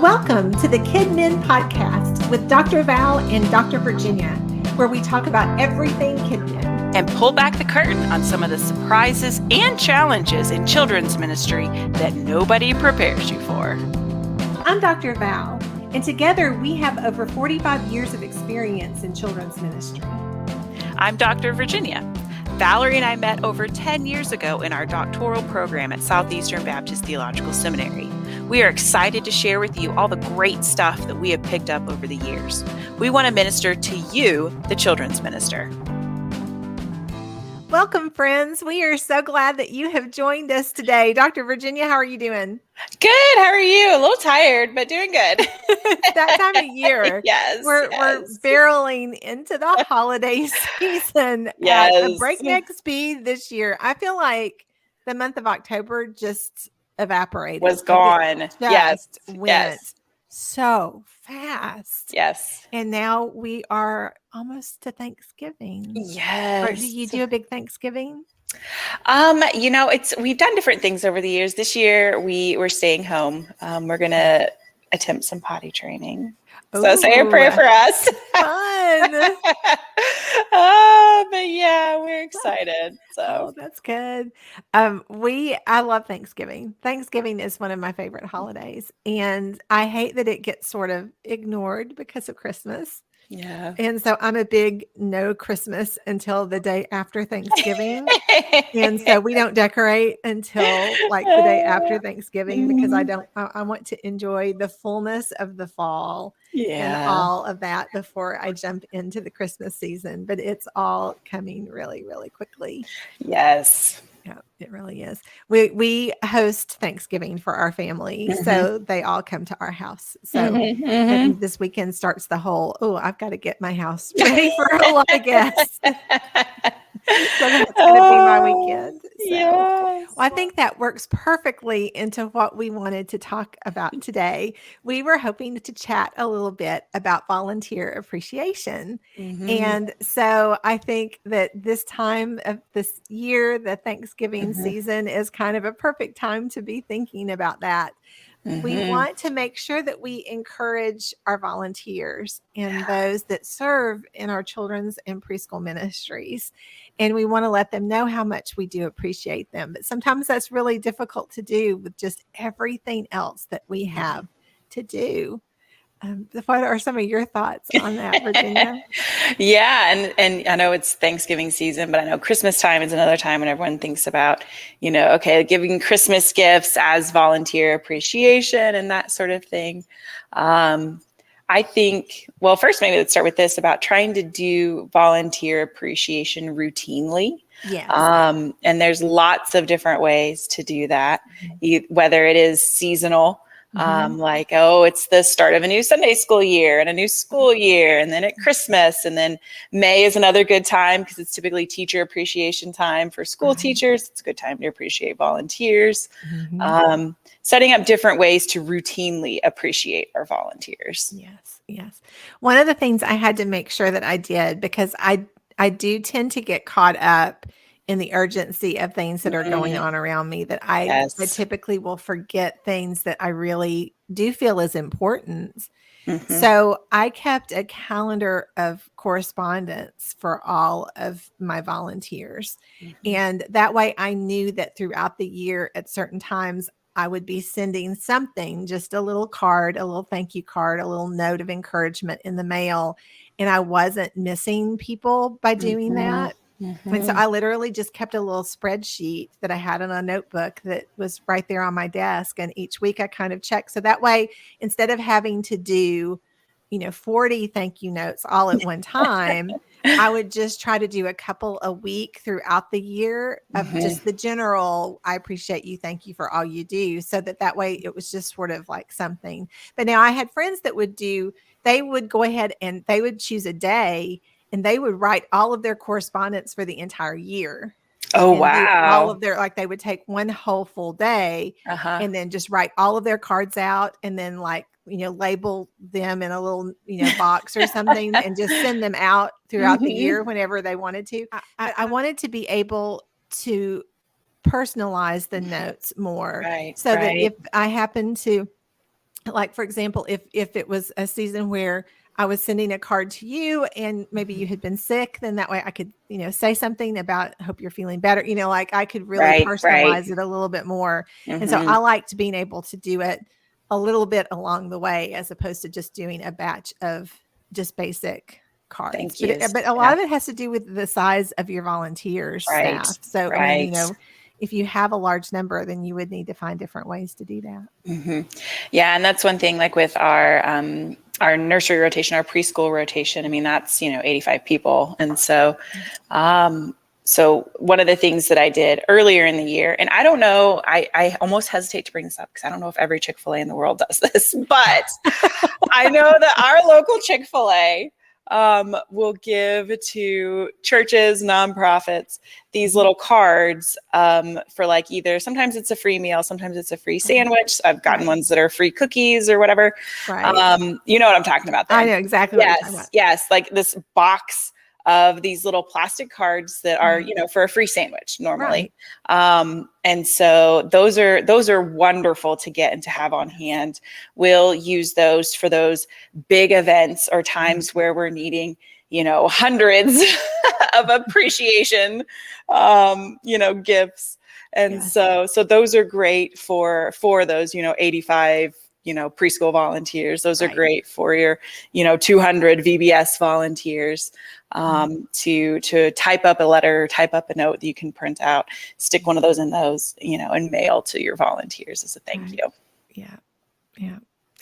Welcome to the KidMin podcast with Dr. Val and Dr. Virginia, where we talk about everything KidMin and pull back the curtain on some of the surprises and challenges in children's ministry that nobody prepares you for. I'm Dr. Val, and together we have over 45 years of experience in children's ministry. I'm Dr. Virginia. Valerie and I met over 10 years ago in our doctoral program at Southeastern Baptist Theological Seminary. We are excited to share with you all the great stuff that we have picked up over the years. We want to minister to you, the children's minister. Welcome, friends. We are so glad that you have joined us today. Dr. Virginia, how are you doing? Good. How are you? A little tired, but doing good. It's that time of year. Yes. We're barreling into the holiday season at a breakneck speed this year. I feel like the month of October just evaporated. Was gone. Went so fast. Yes. And now we are almost to Thanksgiving. Yes. Or do you do a big Thanksgiving? We've done different things over the years. This year we're staying home. We're going to attempt some potty training. So say a prayer for us. Fun. But yeah, we're excited. So that's good. I love Thanksgiving. Thanksgiving is one of my favorite holidays, and I hate that it gets sort of ignored because of Christmas. Yeah. And so I'm a big no Christmas until the day after Thanksgiving. And so we don't decorate until like the day after Thanksgiving because I want to enjoy the fullness of the fall and all of that before I jump into the Christmas season. But it's all coming really, really quickly. Yes. Yeah, it really is. We host Thanksgiving for our family, so they all come to our house. So and this weekend starts the whole, I've got to get my house ready for a lot of guests. So that's going to be my weekend. So, yes. Well, I think that works perfectly into what we wanted to talk about today. We were hoping to chat a little bit about volunteer appreciation. And so I think that this time of this year, the Thanksgiving season, is kind of a perfect time to be thinking about that. We want to make sure that we encourage our volunteers and those that serve in our children's and preschool ministries. And we want to let them know how much we do appreciate them. But sometimes that's really difficult to do with just everything else that we have to do. What are some of your thoughts on that, Virginia? Yeah. And I know it's Thanksgiving season, but I know Christmas time is another time when everyone thinks about, giving Christmas gifts as volunteer appreciation and that sort of thing. I think, well, first, maybe let's start with this about trying to do volunteer appreciation routinely. Yes. And there's lots of different ways to do that, whether it is seasonal, it's the start of a new Sunday school year and a new school year. And then at Christmas, and then May is another good time because it's typically teacher appreciation time for school teachers. It's a good time to appreciate volunteers. Setting up different ways to routinely appreciate our volunteers. Yes. One of the things I had to make sure that I did, because I do tend to get caught up in the urgency of things that are going on around me, that I typically will forget things that I really do feel is important. So I kept a calendar of correspondence for all of my volunteers. And that way I knew that throughout the year at certain times, I would be sending something, just a little card, a little thank you card, a little note of encouragement in the mail. And I wasn't missing people by doing that. And so I literally just kept a little spreadsheet that I had in a notebook that was right there on my desk. And each week I kind of checked. So that way, instead of having to do, 40 thank you notes all at one time, I would just try to do a couple a week throughout the year of just the general, I appreciate you, thank you for all you do. So that way it was just sort of like something. But now I had friends that they would go ahead and they would choose a day and they would write all of their correspondence for the entire year. Oh, wow. All of they would take one whole full day and then just write all of their cards out and then label them in a little, box or something and just send them out throughout the year whenever they wanted to. I wanted to be able to personalize the notes more that if I happen to like, for example, if it was a season where I was sending a card to you and maybe you had been sick, then that way I could, say something about hope you're feeling better. Like I could really Right, right. personalize it a little bit more. And so Mm-hmm. I liked being able to do it a little bit along the way as opposed to just doing a batch of just basic cards. Thank But yous. but a lot Yeah. of it has to do with the size of your volunteers Right, staff. So I mean, right. if you have a large number, then you would need to find different ways to do that. Mm-hmm. Yeah, and that's one thing. Like with our nursery rotation, our preschool rotation. I mean, that's 85 people, and so one of the things that I did earlier in the year, and I don't know, I almost hesitate to bring this up because I don't know if every Chick-fil-A in the world does this, but I know that our local Chick-fil-A will give to churches, nonprofits, these little cards for like either sometimes it's a free meal, sometimes it's a free sandwich. I've gotten ones that are free cookies or whatever. Right. You know what I'm talking about I then. know exactly what you're talking about. Yes, like this box of these little plastic cards that are, for a free sandwich normally. Right. And so those are wonderful to get and to have on hand. We'll use those for those big events or times where we're needing, hundreds of appreciation, gifts. And so those are great for those, 85 preschool volunteers. Those are great for your 200 VBS volunteers, to type up a letter, type up a note that you can print out, stick one of those in those, and mail to your volunteers as a thank you. Yeah.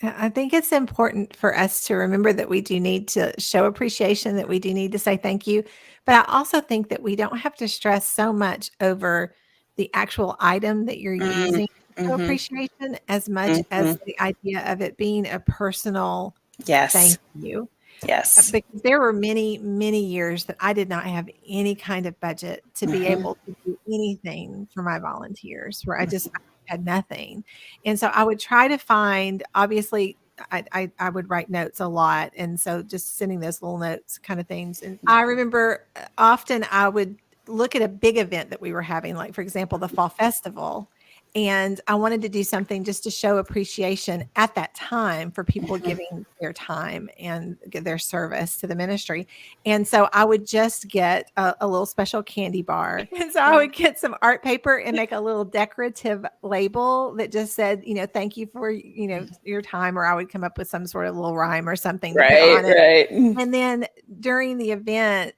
I think it's important for us to remember that we do need to show appreciation, that we do need to say thank you. But I also think that we don't have to stress so much over the actual item that you're using to show appreciation as much as the idea of it being a personal thank you. Yes. Because there were many, many years that I did not have any kind of budget to be able to do anything for my volunteers, where I had nothing. And so I would try to find, obviously, I would write notes a lot. And so just sending those little notes kind of things. And I remember often I would look at a big event that we were having, like, for example, the fall festival. And I wanted to do something just to show appreciation at that time for people giving their time and their service to the ministry. And so I would just get a little special candy bar. And so I would get some art paper and make a little decorative label that just said, thank you for, your time. Or I would come up with some sort of little rhyme or something to put on it. Right. And then during the event,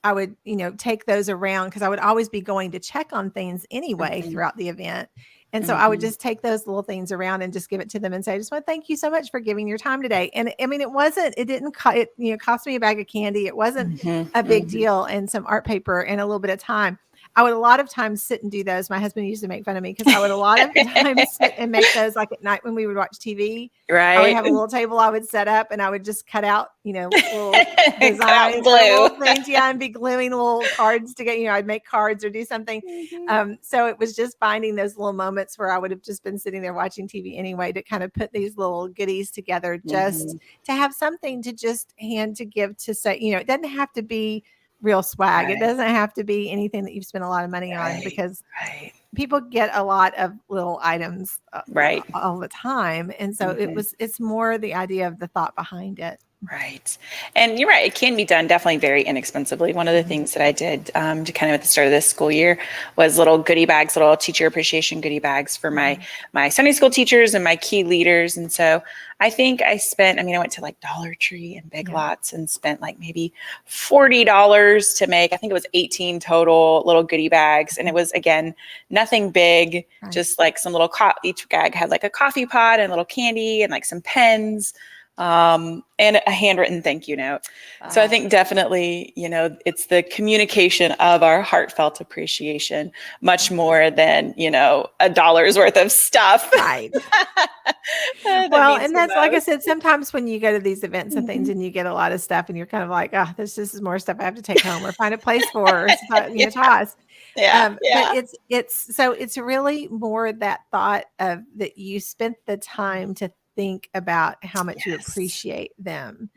I would, take those around because I would always be going to check on things anyway throughout the event. And so I would just take those little things around and just give it to them and say, I just want to thank you so much for giving your time today. And I mean, it didn't cost me a bag of candy. It wasn't a big deal, and some art paper and a little bit of time. I would a lot of times sit and do those. My husband used to make fun of me because I would a lot of times sit and make those like at night when we would watch TV. I would have a little table I would set up and I would just cut out, little designs, little things. Yeah, and be gluing little cards together. I'd make cards or do something. So it was just finding those little moments where I would have just been sitting there watching TV anyway to kind of put these little goodies together, just to have something to just hand to give to say, it doesn't have to be real swag. It doesn't have to be anything that you've spent a lot of money on, because people get a lot of little items all the time. And so it's more the idea of the thought behind it. Right. And you're right. It can be done definitely very inexpensively. One of the things that I did to kind of at the start of this school year was little goodie bags, little teacher appreciation goodie bags for my Sunday school teachers and my key leaders. And so I think I went to like Dollar Tree and Big Lots and spent like maybe $40 to make, I think it was 18 total little goodie bags. And it was, again, nothing big, just like some little, each bag had like a coffee pot and a little candy and like some pens. And a handwritten thank you note. So I think definitely, it's the communication of our heartfelt appreciation much more than, $1 worth of stuff. Right. Well, and that's, like I said, sometimes when you go to these events and things and you get a lot of stuff and you're kind of like, this is more stuff I have to take home or find a place for, or toss. But it's really more that thought of that you spent the time to think about how much you appreciate them,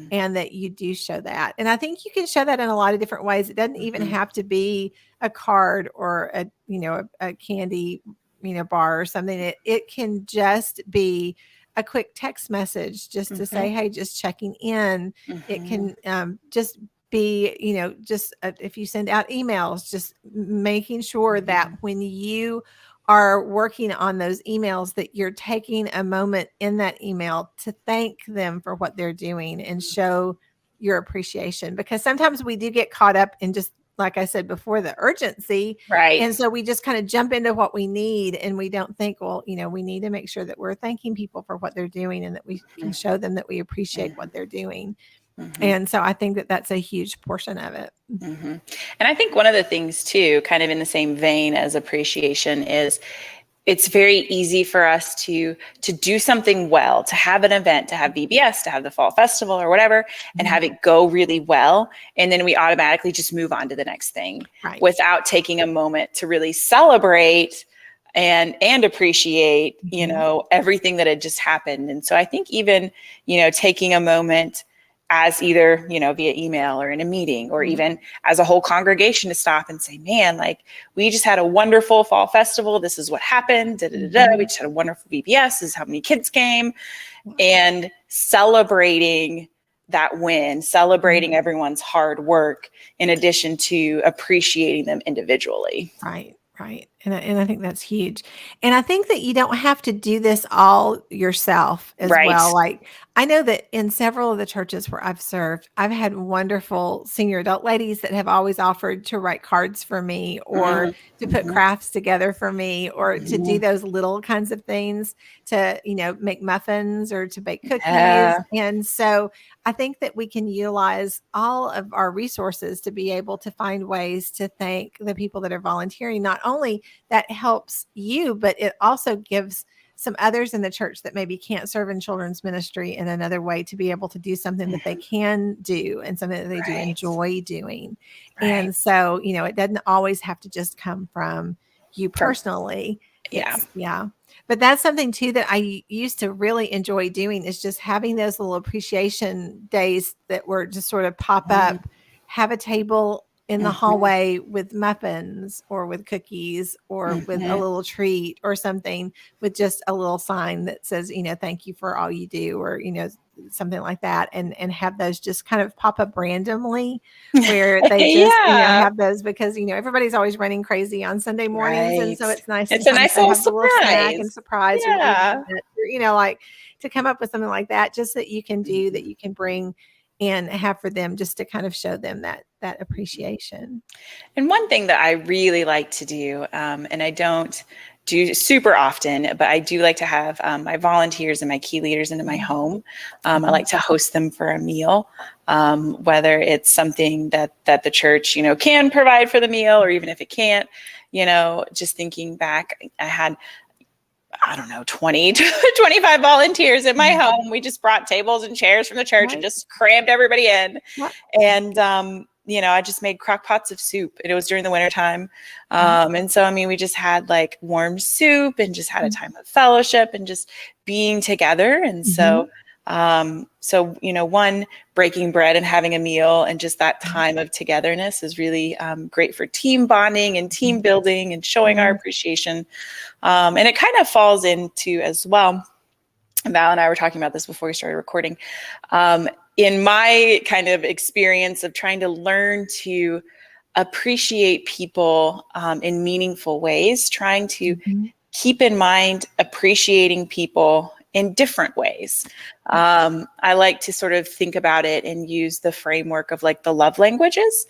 and that you do show that. And I think you can show that in a lot of different ways. It doesn't even have to be a card or a candy, bar or something. It can just be a quick text message just to say, Mm-hmm. hey, just checking in. It Mm-hmm. can just be, just if you send out emails, just making sure that when you are working on those emails, that you're taking a moment in that email to thank them for what they're doing and show your appreciation. Because sometimes we do get caught up in, just like I said before, the urgency. Right. And so we just kind of jump into what we need, and we don't think, well, we need to make sure that we're thanking people for what they're doing and that we can show them that we appreciate what they're doing. Mm-hmm. And so I think that that's a huge portion of it. Mm-hmm. And I think one of the things too, kind of in the same vein as appreciation, is it's very easy for us to do something well, to have an event, to have VBS, to have the fall festival or whatever, and have it go really well. And then we automatically just move on to the next thing, Right. without taking a moment to really celebrate and appreciate, everything that had just happened. And so I think even, taking a moment as either, via email or in a meeting, or even as a whole congregation, to stop and say, man, like, we just had a wonderful fall festival. This is what happened. Da, da, da, da. We just had a wonderful VBS. This is how many kids came. And celebrating that win, celebrating everyone's hard work, in addition to appreciating them individually. Right. Right. And I think that's huge. And I think that you don't have to do this all yourself as Right. well. Like, I know that in several of the churches where I've served, I've had wonderful senior adult ladies that have always offered to write cards for me, or to put crafts together for me, or to do those little kinds of things, to, make muffins or to bake cookies. Yeah. And so I think that we can utilize all of our resources to be able to find ways to thank the people that are volunteering. Not only that helps you, but it also gives some others in the church that maybe can't serve in children's ministry in another way to be able to do something that they can do, and something that they do enjoy doing. And so, it doesn't always have to just come from you personally. Yeah. But that's something too that I used to really enjoy doing, is just having those little appreciation days that were just sort of pop up, have a table in the hallway with muffins or with cookies or with a little treat or something, with just a little sign that says, thank you for all you do, or, something like that. And have those just kind of pop up randomly, where they just, have those, because, everybody's always running crazy on Sunday mornings. And so it's nice It's a sometimes nice to little have the little snack and surprise, or Yeah. like to come up with something like that, just that you can do, that you can bring and have for them, just to kind of show them that appreciation. And one thing that I really like to do, and I don't do super often, but I do like to have my volunteers and my key leaders into my home. I like to host them for a meal, whether it's something that the church, can provide for the meal, or even if it can't, just thinking back, I had, I don't know, 20 to 25 volunteers in my home. We just brought tables and chairs from the church and just crammed everybody in. And, I just made crock pots of soup, and it was during the winter time. And so, we just had like warm soup and just had a time of fellowship and just being together. And so, one, breaking bread and having a meal and just that time of togetherness is really great for team bonding and team building and showing our appreciation. And it kind of falls into, as well, Val and I were talking about this before we started recording, in my kind of experience of trying to learn to appreciate people in meaningful ways, trying to keep in mind appreciating people in different ways. I like to sort of think about it and use the framework of like the love languages,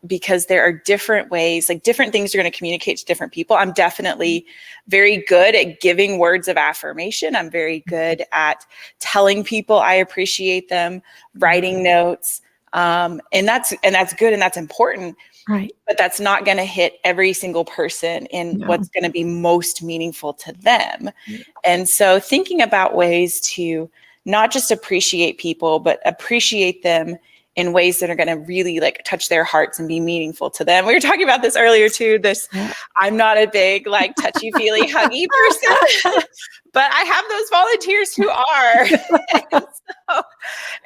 because there are different ways, like different things you're going to communicate to different people. I'm definitely very good at giving words of affirmation. I'm very good at telling people I appreciate them, writing notes. And that's good. And that's important. Right. But that's not going to hit every single person in what's going to be most meaningful to them. And so thinking about ways to not just appreciate people, but appreciate them in ways that are going to really like touch their hearts and be meaningful to them. We were talking about this earlier too. I'm not a big like touchy feely huggy person, but I have those volunteers who are.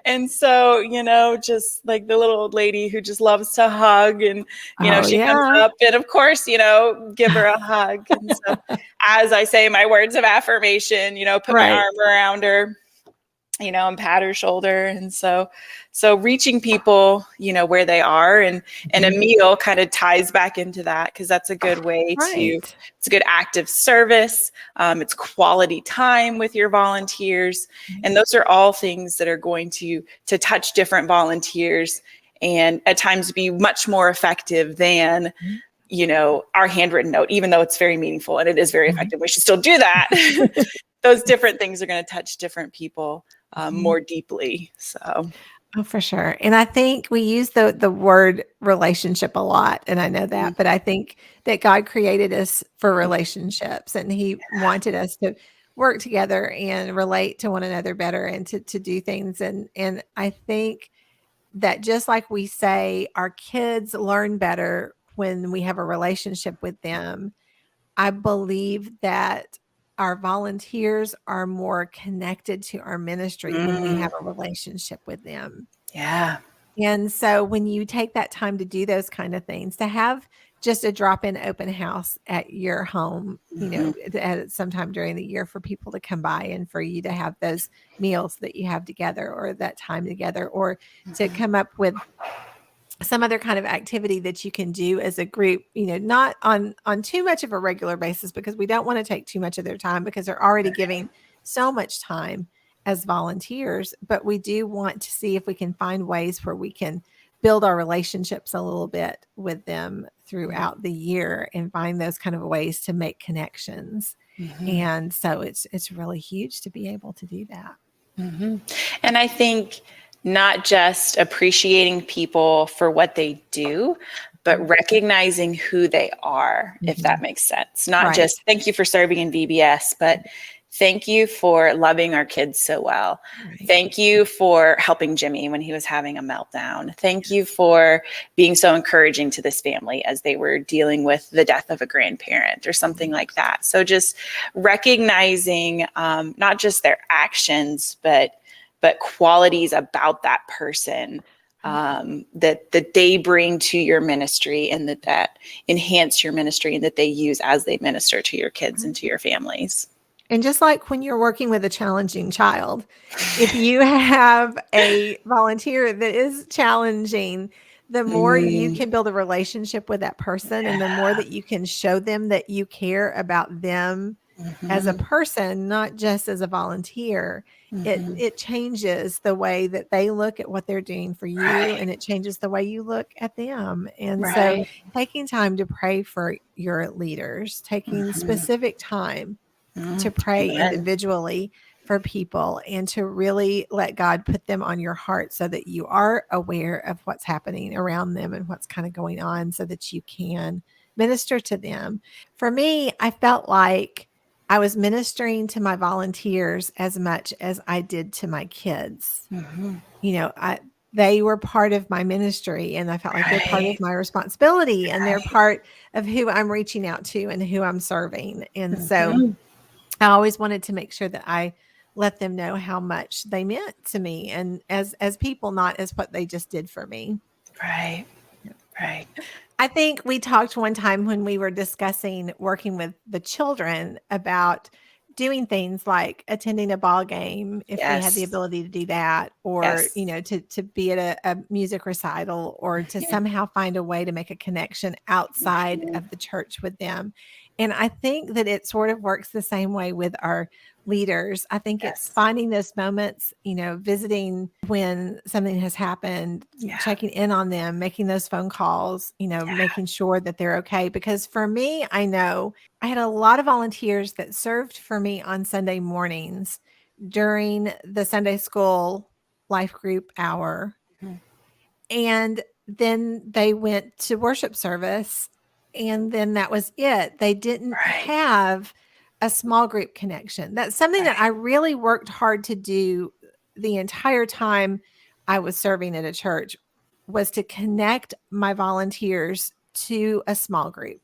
And so, you know, just like the little old lady who just loves to hug, and, you know, she comes up and of course, you know, give her a hug. And so as I say my words of affirmation, you know, put my arm around her, you know, and pat her shoulder. And so reaching people, you know, where they are, and a meal kind of ties back into that, because that's a good way it's a good act of service. It's quality time with your volunteers. And those are all things that are going to touch different volunteers, and at times be much more effective than, you know, our handwritten note, even though it's very meaningful and it is very effective. We should still do that. Those different things are going to touch different people more deeply. So. Oh, for sure. And I think we use the word relationship a lot, and I know that, but I think that God created us for relationships, and he wanted us to work together and relate to one another better, and to do things. And I think that just like we say, our kids learn better when we have a relationship with them, I believe that our volunteers are more connected to our ministry when we have a relationship with them. Yeah. And so when you take that time to do those kind of things, to have just a drop-in open house at your home, you know, at sometime during the year, for people to come by and for you to have those meals that you have together, or that time together, or to come up with some other kind of activity that you can do as a group, you know, not on too much of a regular basis, because we don't want to take too much of their time, because they're already giving so much time as volunteers. But we do want to see if we can find ways where we can build our relationships a little bit with them throughout the year, and find those kind of ways to make connections. And so it's really huge to be able to do that. And I think not just appreciating people for what they do, but recognizing who they are, if that makes sense. Not just thank you for serving in VBS, but thank you for loving our kids so well. Thank you for helping Jimmy when he was having a meltdown. Thank you for being so encouraging to this family as they were dealing with the death of a grandparent or something like that. So just recognizing not just their actions, but qualities about that person that they bring to your ministry, and that enhance your ministry, and that they use as they minister to your kids and to your families. And just like when you're working with a challenging child, if you have a volunteer that is challenging, the more you can build a relationship with that person, and the more that you can show them that you care about them as a person, not just as a volunteer, it changes the way that they look at what they're doing for you, and it changes the way you look at them. And so taking time to pray for your leaders, taking specific time to pray individually for people, and to really let God put them on your heart, so that you are aware of what's happening around them and what's kind of going on, so that you can minister to them. For me, I felt like I was ministering to my volunteers as much as I did to my kids. You know, they were part of my ministry, and I felt like they're part of my responsibility, and they're part of who I'm reaching out to and who I'm serving. And so I always wanted to make sure that I let them know how much they meant to me, and as people, not as what they just did for me. Right. I think we talked one time when we were discussing working with the children about doing things like attending a ball game, if we had the ability to do that, or, you know, to be at a music recital, or to somehow find a way to make a connection outside of the church with them. And I think that it sort of works the same way with our leaders. I think it's finding those moments, you know, visiting when something has happened, checking in on them, making those phone calls, you know, making sure that they're okay. Because for me, I know I had a lot of volunteers that served for me on Sunday mornings during the Sunday school life group hour. And then they went to worship service, and then that was it. They didn't have a small group connection. That's something that I really worked hard to do the entire time I was serving at a church was to connect my volunteers to a small group.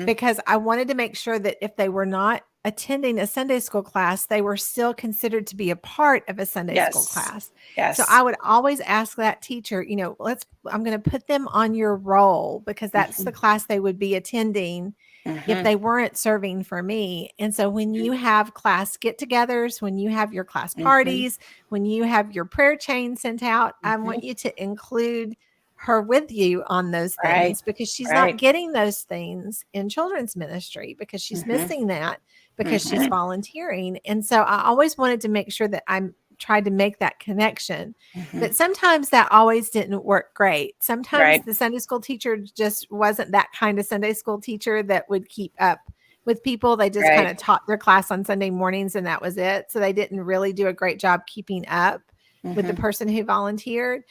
Because I wanted to make sure that if they were not attending a Sunday school class, they were still considered to be a part of a Sunday school class. So I would always ask that teacher, I'm going to put them on your roll because that's the class they would be attending if they weren't serving for me. And so when you have class get-togethers, when you have your class parties, when you have your prayer chain sent out, I want you to include her with you on those things because she's not getting those things in children's ministry because she's missing that because she's volunteering. And so I always wanted to make sure that I'm tried to make that connection. But sometimes that always didn't work great. Sometimes the Sunday school teacher just wasn't that kind of Sunday school teacher that would keep up with people. They just kind of taught their class on Sunday mornings and that was it. So they didn't really do a great job keeping up with the person who volunteered.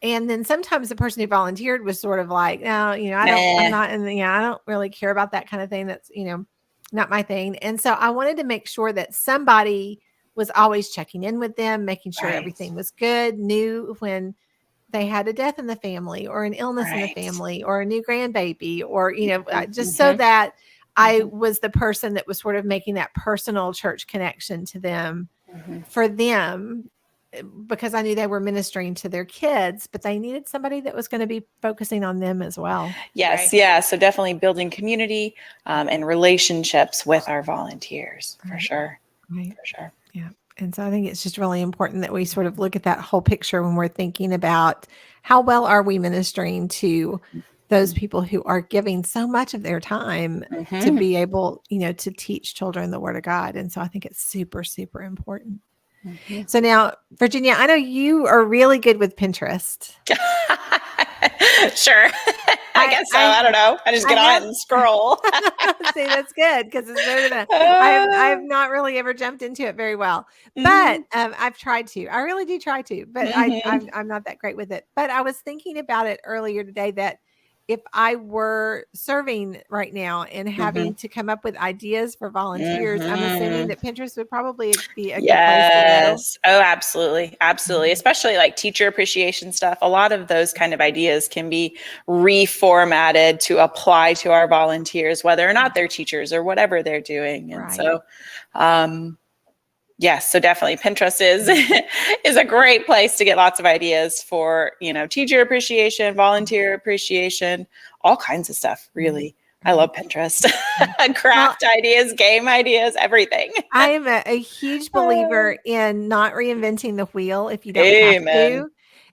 And then sometimes the person who volunteered was sort of like, no, I'm not in the, I don't really care about that kind of thing. That's, not my thing. And so I wanted to make sure that somebody was always checking in with them, making sure everything was good, knew when they had a death in the family or an illness in the family or a new grandbaby or, just so that I was the person that was sort of making that personal church connection to them for them. Because I knew they were ministering to their kids, but they needed somebody that was going to be focusing on them as well. Yes. Yeah. So definitely building community and relationships with our volunteers for sure. Right. For sure. Yeah. And so I think it's just really important that we sort of look at that whole picture when we're thinking about how well are we ministering to those people who are giving so much of their time to be able, to teach children the Word of God. And so I think it's super, super important. So now, Virginia, I know you are really good with Pinterest. Sure. I guess so. I don't know. I just get on it and scroll. See, that's good because it's better than I've not really ever jumped into it very well, but I've tried to. I really do try to, but I'm not that great with it. But I was thinking about it earlier today that if I were serving right now and having to come up with ideas for volunteers, I'm assuming that Pinterest would probably be a good place to go. Oh, absolutely. Absolutely. Especially like teacher appreciation stuff. A lot of those kind of ideas can be reformatted to apply to our volunteers, whether or not they're teachers or whatever they're doing. And so, yes, so definitely Pinterest is a great place to get lots of ideas for, teacher appreciation, volunteer appreciation, all kinds of stuff, really. I love Pinterest. Craft ideas, game ideas, everything. I am a huge believer in not reinventing the wheel if you don't have to.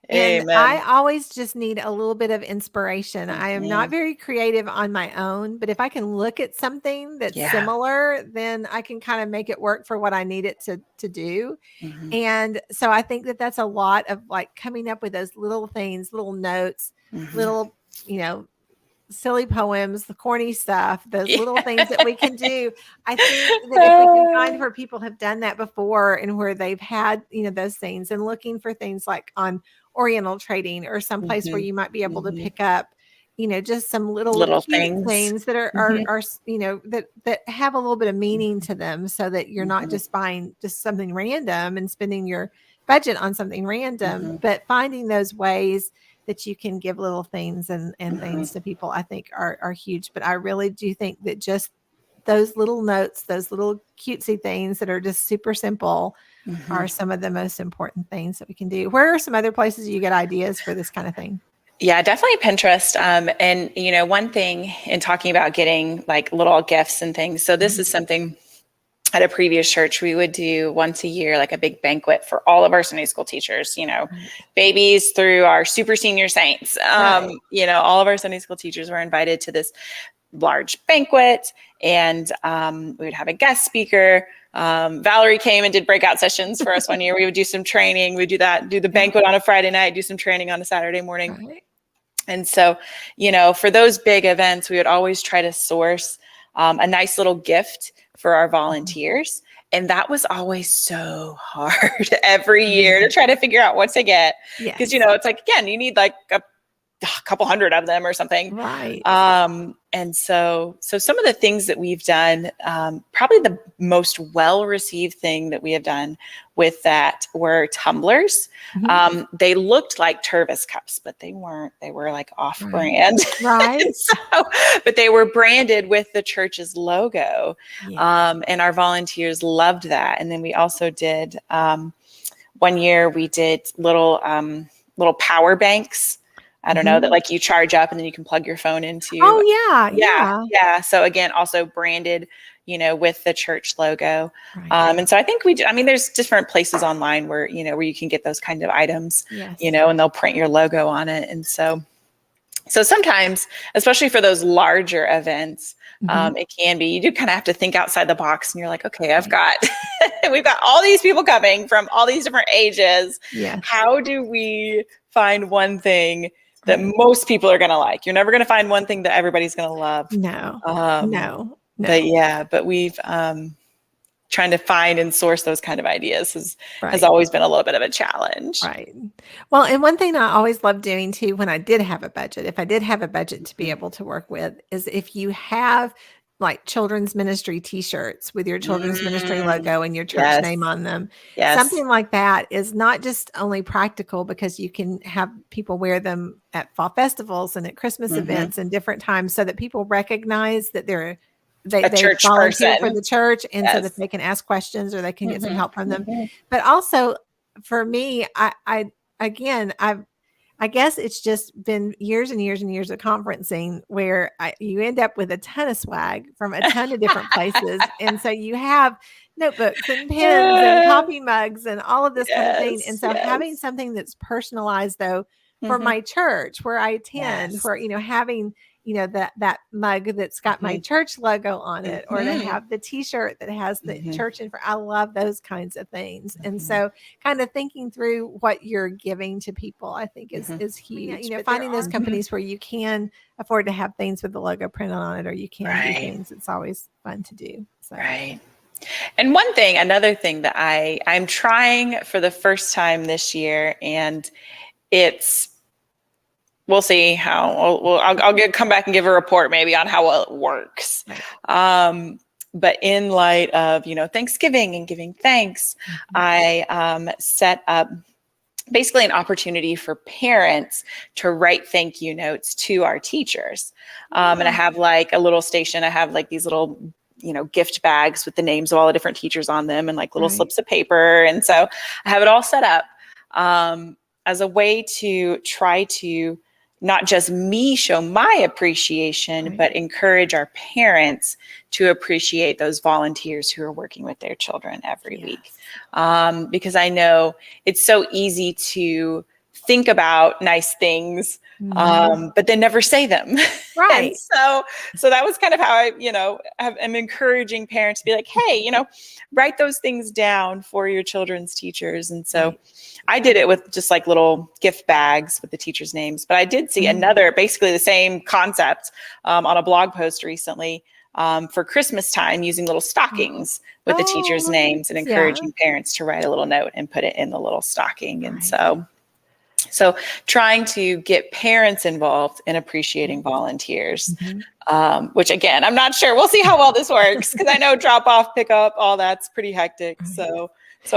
And I always just need a little bit of inspiration. I am not very creative on my own, but if I can look at something that's similar, then I can kind of make it work for what I need it to do. And so I think that that's a lot of like coming up with those little things, little notes, little, silly poems, the corny stuff, those little things that we can do. I think that if we can find where people have done that before and where they've had, those things and looking for things like on Oriental Trading or someplace where you might be able to pick up, just some little cute things that are that have a little bit of meaning to them so that you're not just buying just something random and spending your budget on something random, but finding those ways that you can give little things and things to people, I think are huge. But I really do think that just those little notes, those little cutesy things that are just super simple are some of the most important things that we can do. Where are some other places you get ideas for this kind of thing? Yeah, definitely Pinterest. And, one thing in talking about getting like little gifts and things. So this is something at a previous church, we would do once a year, like a big banquet for all of our Sunday school teachers, babies through our super senior saints. All of our Sunday school teachers were invited to this large banquet and we would have a guest speaker. Valerie came and did breakout sessions for us one year. We would do some training. We'd do the banquet on a Friday night, do some training on a Saturday morning. Right. And so, for those big events, we would always try to source a nice little gift for our volunteers. And that was always so hard every year to try to figure out what to get. Because, it's like, again, you need like a a couple hundred of them or something. Right. And so some of the things that we've done, probably the most well-received thing that we have done with that were tumblers. They looked like Tervis cups, but they weren't. They were like off-brand. Right. But they were branded with the church's logo. Yeah. And our volunteers loved that. And then we also did, one year we did little power banks. I don't know, that like you charge up and then you can plug your phone into. Oh yeah. So again, also branded, with the church logo. Right. And so I think there's different places online where you can get those kind of items, Yes. and they'll print your logo on it. And so sometimes, especially for those larger events, it can be, you do kind of have to think outside the box, and you're like, okay, we've got all these people coming from all these different ages. Yes. How do we find one thing that most people are going to like? You're never going to find one thing that everybody's going to love. No. But we've, trying to find and source those kind of ideas has always been a little bit of a challenge. Right. Well, and one thing I always loved doing too, when I did have a budget, if I did have a budget to be able to work with, is if you have like children's ministry t-shirts with your children's ministry logo and your church name on them. Something like that is not just only practical because you can have people wear them at fall festivals and at Christmas events and different times, so that people recognize that they volunteer for the church, and so that they can ask questions or they can get some help from them. But also for me, I guess it's just been years and years and years of conferencing where you end up with a ton of swag from a ton of different places. And so you have notebooks and pens and coffee mugs and all of this kind of thing. And so having something that's personalized though for my church where I attend, where, having that mug that's got my church logo on it, or to have the t-shirt that has the church in front. I love those kinds of things. And so kind of thinking through what you're giving to people, I think is huge. Finding those companies where you can afford to have things with the logo printed on it, or you can do things. It's always fun to do. So. Right. And another thing that I'm trying for the first time this year, and we'll see how. I'll come back and give a report maybe on how well it works. But in light of Thanksgiving and giving thanks, I set up basically an opportunity for parents to write thank you notes to our teachers. And I have like a little station. I have like these little gift bags with the names of all the different teachers on them, and like little slips of paper. And so I have it all set up as a way to try to not just me show my appreciation, but encourage our parents to appreciate those volunteers who are working with their children every week. Because I know it's so easy to think about nice things, but then never say them. Right. And so that was kind of how I, am encouraging parents to be like, hey, write those things down for your children's teachers. And so I did it with just like little gift bags with the teachers' names, but I did see another, basically the same concept on a blog post recently for Christmas time, using little stockings with the teachers' names and encouraging parents to write a little note and put it in the little stocking. And so trying to get parents involved in appreciating volunteers, which again, I'm not sure. We'll see how well this works, because I know drop off, pick up, all that's pretty hectic. So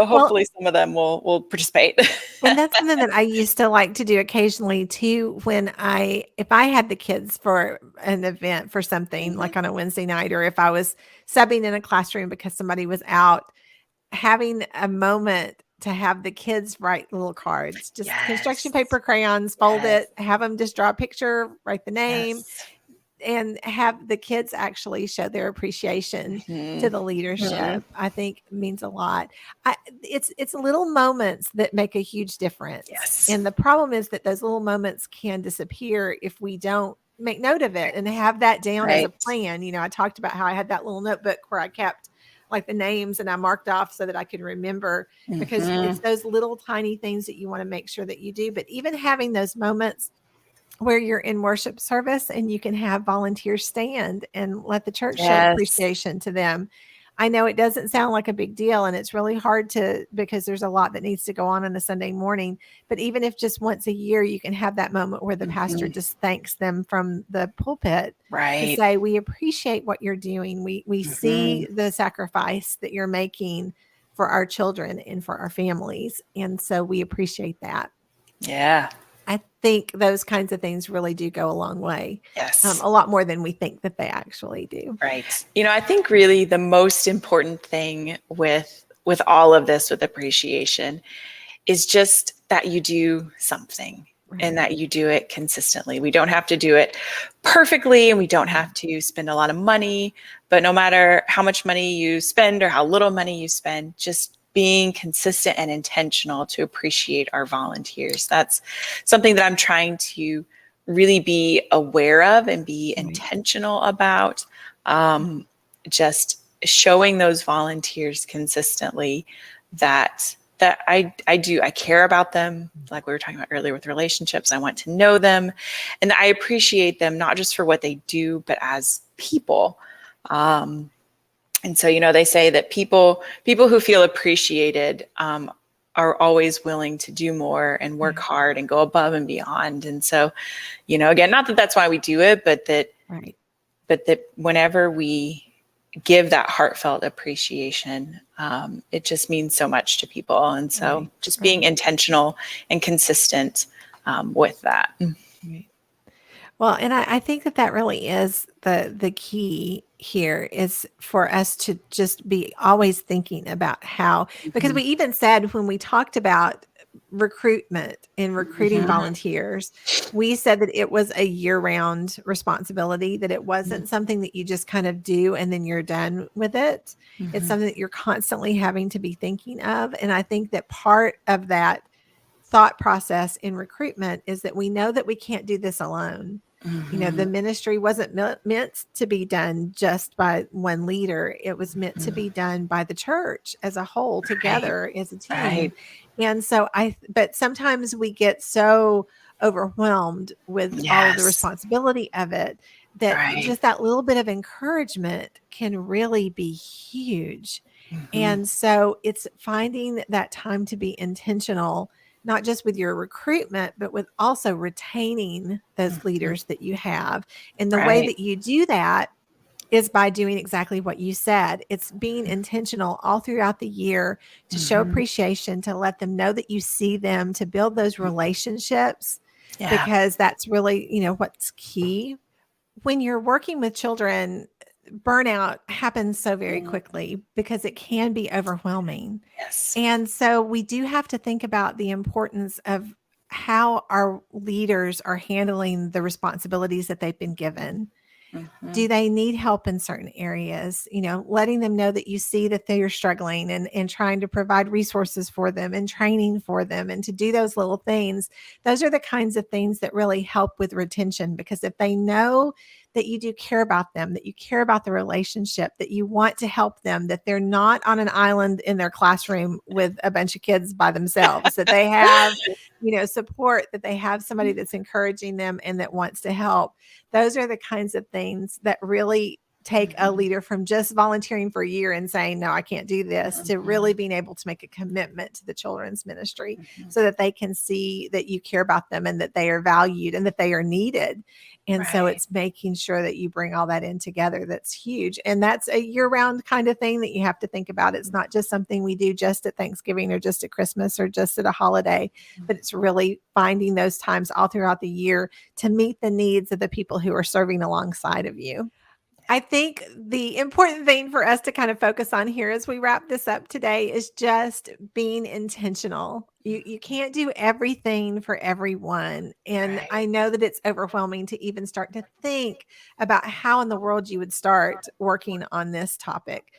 hopefully some of them will participate. And that's something that I used to like to do occasionally too, if I had the kids for an event for something like on a Wednesday night, or if I was subbing in a classroom because somebody was out, having a moment to have the kids write little cards, just construction paper, crayons, fold it, have them just draw a picture, write the name, and have the kids actually show their appreciation to the leadership. I think means a lot. It's little moments that make a huge difference. And the problem is that those little moments can disappear if we don't make note of it and have that down as a plan. I talked about how I had that little notebook where I kept like the names and I marked off so that I could remember, because it's those little tiny things that you want to make sure that you do. But even having those moments where you're in worship service and you can have volunteers stand and let the church show appreciation to them. I know it doesn't sound like a big deal, and it's really hard to, because there's a lot that needs to go on a Sunday morning. But even if just once a year you can have that moment where the pastor just thanks them from the pulpit to Right. say, we appreciate what you're doing. We see the sacrifice that you're making for our children and for our families. And so we appreciate that. Yeah. I think those kinds of things really do go a long way. Yes. A lot more than we think that they actually do. Right. I think really the most important thing with all of this, with appreciation, is just that you do something, and that you do it consistently. We don't have to do it perfectly, and we don't have to spend a lot of money, but no matter how much money you spend or how little money you spend, just being consistent and intentional to appreciate our volunteers. That's something that I'm trying to really be aware of and be intentional about. Just showing those volunteers consistently that I care about them, like we were talking about earlier with relationships. I want to know them, and I appreciate them, not just for what they do, but as people. And so, they say that people who feel appreciated are always willing to do more and work hard and go above and beyond. And so, again, not that that's why we do it, but that whenever we give that heartfelt appreciation, it just means so much to people. And so just being intentional and consistent with that. Right. Well, and I think that really is the key here, is for us to just be always thinking about how, because we even said when we talked about recruitment and recruiting volunteers, we said that it was a year-round responsibility, that it wasn't something that you just kind of do and then you're done with it. It's something that you're constantly having to be thinking of. And I think that part of that thought process in recruitment is that we know that we can't do this alone. The ministry wasn't meant to be done just by one leader. It was meant to be done by the church as a whole, together as a team. And so but sometimes we get so overwhelmed with all of the responsibility of it, that just that little bit of encouragement can really be huge. And so it's finding that time to be intentional, not just with your recruitment, but with also retaining those leaders that you have. And the way that you do that is by doing exactly what you said. It's being intentional all throughout the year to show appreciation, to let them know that you see them, to build those relationships, because that's really, what's key. When you're working with children, burnout happens so very quickly because it can be overwhelming. And so we do have to think about the importance of how our leaders are handling the responsibilities that they've been given. Do they need help in certain areas? Letting them know that you see that they are struggling, and trying to provide resources for them and training for them, and to do those little things. Those are the kinds of things that really help with retention, because if they know that you do care about them, that you care about the relationship, that you want to help them, that they're not on an island in their classroom with a bunch of kids by themselves, that they have, support, that they have somebody that's encouraging them and that wants to help. Those are the kinds of things that really take a leader from just volunteering for a year and saying, no, I can't do this, to really being able to make a commitment to the children's ministry, so that they can see that you care about them and that they are valued and that they are needed. And so it's making sure that you bring all that in together. That's huge. And that's a year-round kind of thing that you have to think about. It's not just something we do just at Thanksgiving or just at Christmas or just at a holiday, but it's really finding those times all throughout the year to meet the needs of the people who are serving alongside of you. I think the important thing for us to kind of focus on here as we wrap this up today is just being intentional. You can't do everything for everyone. And I know that it's overwhelming to even start to think about how in the world you would start working on this topic,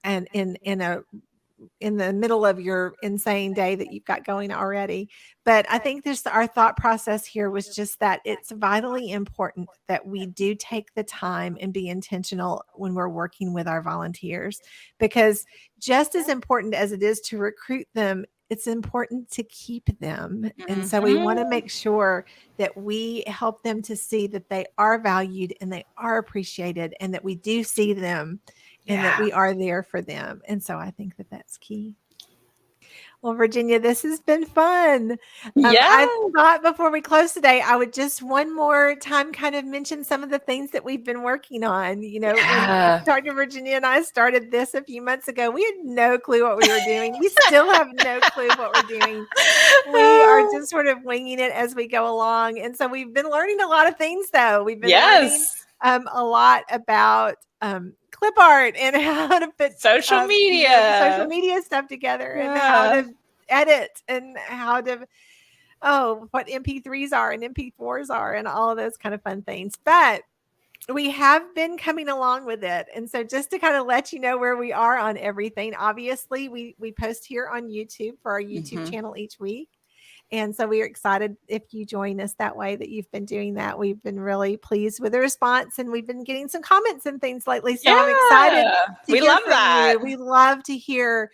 and in the middle of your insane day that you've got going already. But I think our thought process here was just that it's vitally important that we do take the time and be intentional when we're working with our volunteers, because just as important as it is to recruit them, it's important to keep them. And so we want to make sure that we help them to see that they are valued and they are appreciated, and that we do see them and that we are there for them. And so I think that that's key. Well, Virginia, this has been fun. I thought before we close today, I would just one more time kind of mention some of the things that we've been working on. You know, when Dr. Virginia and I started this a few months ago, we had no clue what we were doing. We still have no clue what we're doing. We are just sort of winging it as we go along. And so we've been learning a lot of things, though. We've been learning a lot about clip art and how to put social media stuff together and how to edit and how to what MP3s are and MP4s are and all of those kind of fun things. But we have been coming along with it. And so just to kind of let you know where we are on everything, obviously we post here on YouTube for our YouTube channel each week. And so we are excited if you join us that way, that you've been doing that. We've been really pleased with the response, and we've been getting some comments and things lately. So I'm excited to hear from you. We love to hear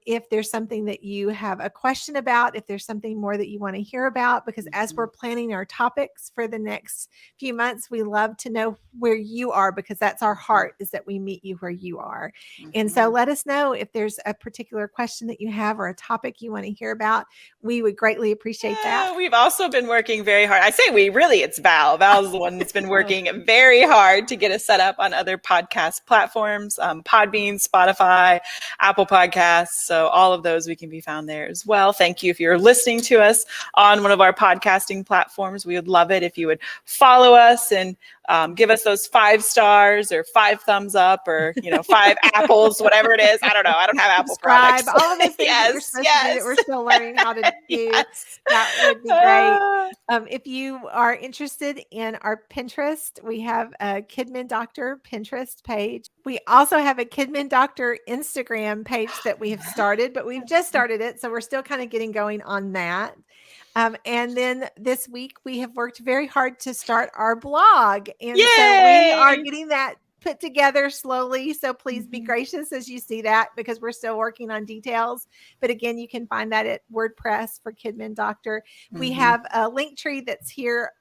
if there's something that you have a question about, if there's something more that you want to hear about, because as we're planning our topics for the next few months, we love to know where you are, because that's our heart, is that we meet you where you are. And so let us know if there's a particular question that you have or a topic you want to hear about. We would greatly appreciate that. We've also been working very hard. I say we, really, it's Val. Val's the one that's been working very hard to get us set up on other podcast platforms, Podbean, Spotify, Apple Podcasts. So all of those, we can be found there as well. Thank you if you're listening to us on one of our podcasting platforms. We would love it if you would follow us and give us those 5 stars or 5 thumbs up or 5 apples, whatever it is. I don't know. I don't have Apple products. All of those things that you're supposed to do that we're still learning how to do. That would be great. If you are interested in our Pinterest, we have a KidMin Doctor Pinterest page. We also have a KidMin Doctor Instagram page that we have started, but we've just started it. So we're still kind of getting going on that. And then this week we have worked very hard to start our blog. And so we are getting that put together slowly. So please be gracious as you see that, because we're still working on details. But again, you can find that at WordPress for KidMin Doctor. We have a link tree that's here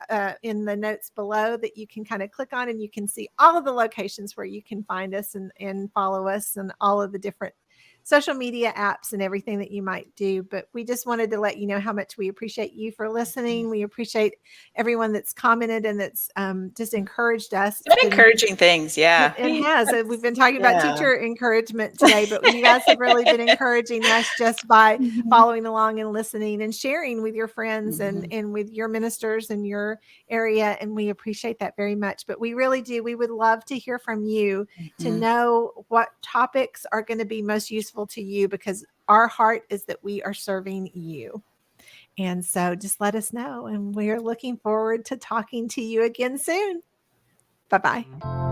in the notes below that you can kind of click on, and you can see all of the locations where you can find us and follow us and all of the different social media apps and everything that you might do. But we just wanted to let you know how much we appreciate you for listening. We appreciate everyone that's commented and that's just encouraged us. Encouraging things. Yeah, it has. We've been talking about teacher encouragement today, but you guys have really been encouraging us just by following along and listening and sharing with your friends and with your ministers in your area. And we appreciate that very much. But we really do. We would love to hear from you to know what topics are going to be most useful to you, because our heart is that we are serving you. And so just let us know. And we're looking forward to talking to you again soon. Bye-bye.